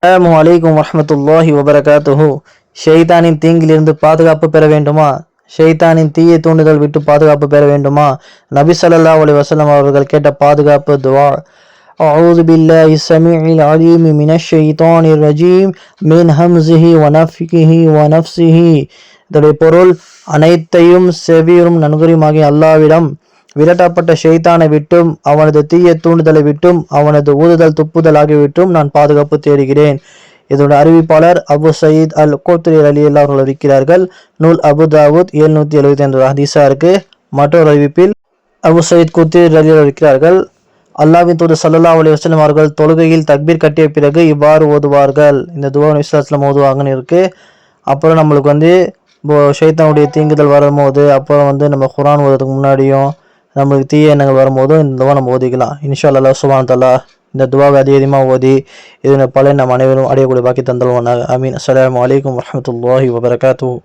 அஸ்ஸலாமு அலைக்கும் வரஹ்மத்துல்லாஹி வபரகாத்துஹு. ஷைத்தானின் தீங்கிலிருந்து பாதுகாப்பு பெற வேண்டுமா? ஷைத்தானின் தீய தூண்டுதல் விட்டு பாதுகாப்பு பெற வேண்டுமா? நபி ஸல்லல்லாஹு அலைஹி வஸல்லம் அவர்கள் கேட்ட பாதுகாப்பு துஆ. அஊது பில்லாஹி ஸமீஇல் அலீம் மினஷ் ஷைத்தானிர் ரஜீம் மின் ஹம்ஸிஹி வ நஃப்கிஹி வ நஃப்ஸிஹி. இதோடைய பொருள், அனைத்தையும் செவியும் நன்குறியுமாகிய அல்லாஹ்விடம் விரட்டப்பட்ட ஷைத்தானை விட்டும் அவனது தீய தூண்டுதலை விட்டும் அவனது ஊதுதல் துப்புதல் ஆகியவிட்டும் நான் பாதுகாப்பு தேடுகிறேன். இதோட அறிவிப்பாளர் அபு சயீத் அல் கோத்ரி ரலியல்லாஹு அவர்கள் இருக்கிறார்கள். நூல் அபு தாவூத் 775 ஹதீஸா இருக்கு. மற்றொரு அறிவிப்பில் அபு சயீத் கோத்ரி ரலியல்லாஹு இருக்கிறார்கள். அல்லாஹ்வின் தூதர் ஸல்லல்லாஹு அலைஹி வஸல்லம் அவர்கள் தொழுகையில் தக்பீர் கட்டிய பிறகு இவ்வாறு ஓதுவார்கள். இந்த துஆ இஸ்லாத்துல ஓதுவாங்கன்னு இருக்கு. அப்புறம் நம்மளுக்கு ஷைத்தானுடைய தீங்குதல் வரும்போது, அப்புறம் நம்ம குர்ஆன் ஓதுறதுக்கு முன்னாடியும் நம்மளுக்கு தீய எண்ணங்கள் வரும்போதும் இந்த துவா நம்ம ஓதிக்கலாம். இன்ஷா அல்லாஹ் சுப்ஹானஹு தஆலா இந்த துவாவை அதிகமாக ஓதி இதன் பலன் நம் அனைவரும் அடையக்கூடிய பாக்கி தந்தல்வானாக. ஆமீன். அஸ்ஸலாமு அலைக்கும் வரஹ்மத்துல்லாஹி வபரகாத்துஹு.